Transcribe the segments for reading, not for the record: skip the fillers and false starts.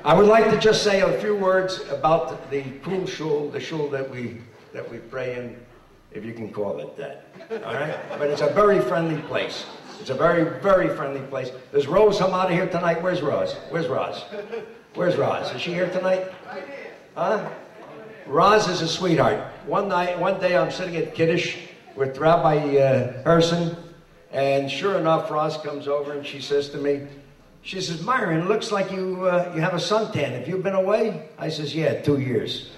I would like to just say a few words about the cool shul, the shul that we pray in, if you can call it that. All right? But it's a very friendly place. It's a very, very friendly place. There's Rose Hamada here tonight. Where's Roz? Where's Roz? Where's Roz? Is she here tonight? Huh? Roz is a sweetheart. One day I'm sitting at Kiddush with Rabbi Herson, and sure enough, Roz comes over and she says to me, she says, Myron, it looks like you have a suntan. Have you been away? I says, yeah, 2 years.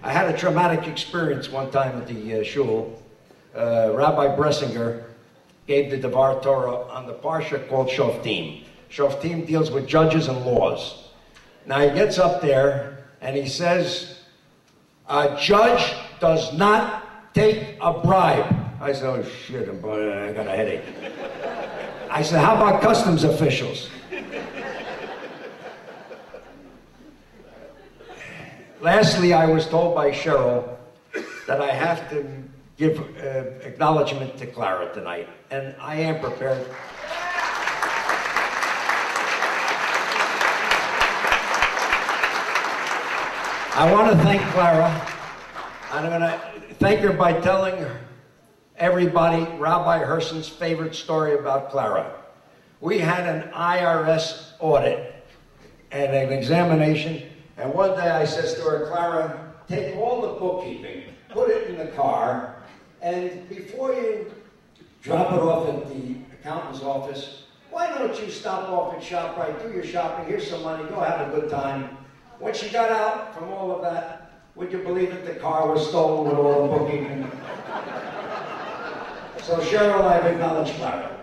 I had a traumatic experience one time at the shul. Rabbi Bressinger gave the Devar Torah on the parsha called Shoftim. Shoftim deals with judges and laws. Now he gets up there and he says, a judge does not take a bribe. I said, oh shit, I got a headache. I said, how about customs officials? Lastly, I was told by Cheryl that I have to give acknowledgement to Clara tonight, and I am prepared. I want to thank Clara. I'm going to thank her by telling everybody Rabbi Herson's favorite story about Clara. We had an IRS audit and an examination, and one day I says to her, Clara, take all the bookkeeping, put it in the car, and before you drop it off at the accountant's office, why don't you stop off at ShopRite, do your shopping, here's some money, go have a good time. When she got out from all of that, would you believe it, the car was stolen with all the bookkeeping? So Cheryl, I've acknowledged Clara.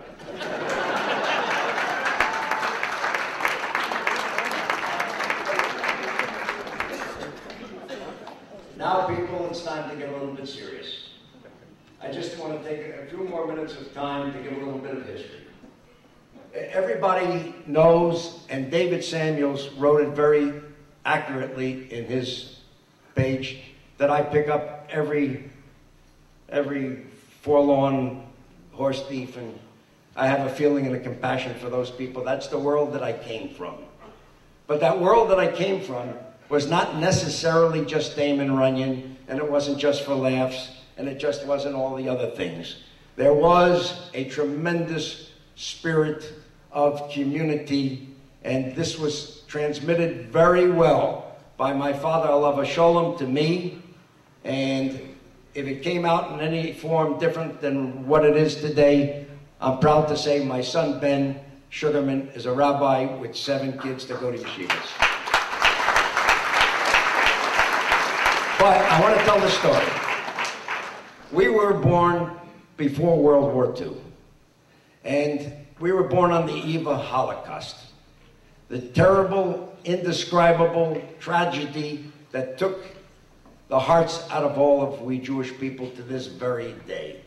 Now, people, it's time to get a little bit serious. I just want to take a few more minutes of time to give a little bit of history. Everybody knows, and David Samuels wrote it very accurately in his page, that I pick up every forlorn horse thief, and I have a feeling and a compassion for those people. That's the world that I came from. But that world that I came from was not necessarily just Damon Runyon, and it wasn't just for laughs, and it just wasn't all the other things. There was a tremendous spirit of community, and this was transmitted very well by my father, Alav Sholem, to me, and if it came out in any form different than what it is today, I'm proud to say my son Ben Sugerman is a rabbi with 7 kids that go to yeshivas. But I want to tell the story. We were born before World War II, and we were born on the eve of Holocaust. The terrible, indescribable tragedy that took the hearts out of all of we Jewish people to this very day.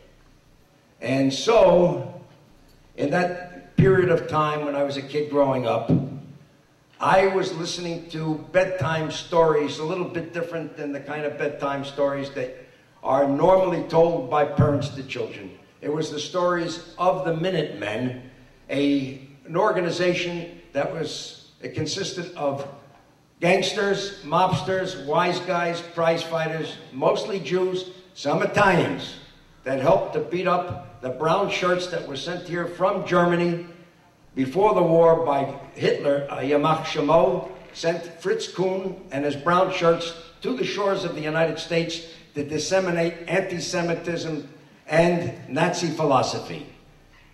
And so, in that period of time when I was a kid growing up, I was listening to bedtime stories, a little bit different than the kind of bedtime stories that are normally told by parents to children. It was the stories of the Minutemen, an organization that it consisted of gangsters, mobsters, wise guys, prize fighters, mostly Jews, some Italians, that helped to beat up the brown shirts that were sent here from Germany before the war by Hitler. Yamach Shemo sent Fritz Kuhn and his brown shirts to the shores of the United States to disseminate anti-Semitism and Nazi philosophy,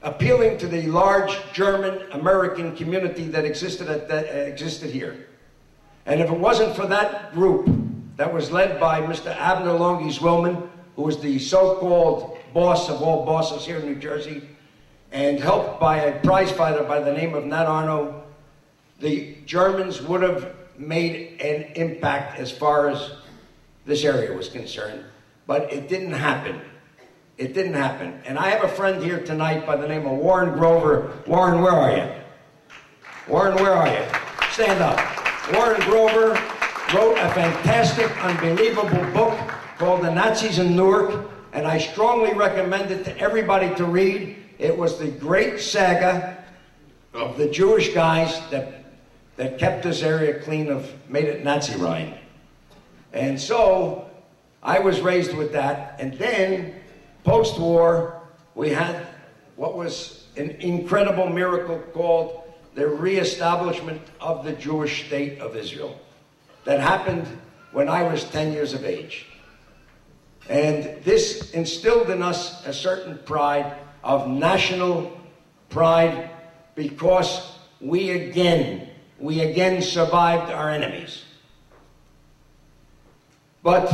appealing to the large German-American community that existed here. And if it wasn't for that group that was led by Mr. Abner Longy Zwillman, who was the so-called boss of all bosses here in New Jersey, and helped by a prize fighter by the name of Nat Arno, the Germans would have made an impact as far as this area was concerned. But it didn't happen. It didn't happen. And I have a friend here tonight by the name of Warren Grover. Warren, where are you? Warren, where are you? Stand up. Warren Grover wrote a fantastic, unbelievable book called The Nazis in Newark, and I strongly recommend it to everybody to read. It was the great saga of the Jewish guys that kept this area clean of, made it Nazi-Rhine. And so I was raised with that. And then post-war, we had what was an incredible miracle called the reestablishment of the Jewish state of Israel. That happened when I was 10 years of age. And this instilled in us a certain pride of national pride, because we again survived our enemies. But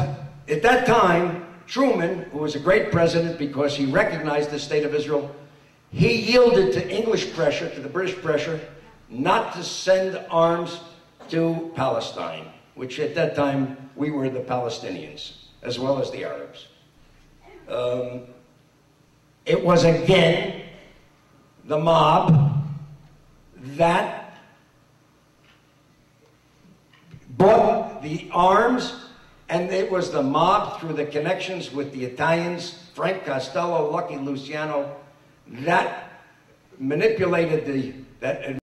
at that time, Truman, who was a great president because he recognized the state of Israel, he yielded to English pressure, to the British pressure, not to send arms to Palestine, which at that time we were the Palestinians, as well as the Arabs. It was again the mob that bought the arms, and it was the mob, through the connections with the Italians, Frank Costello, Lucky Luciano, that manipulated that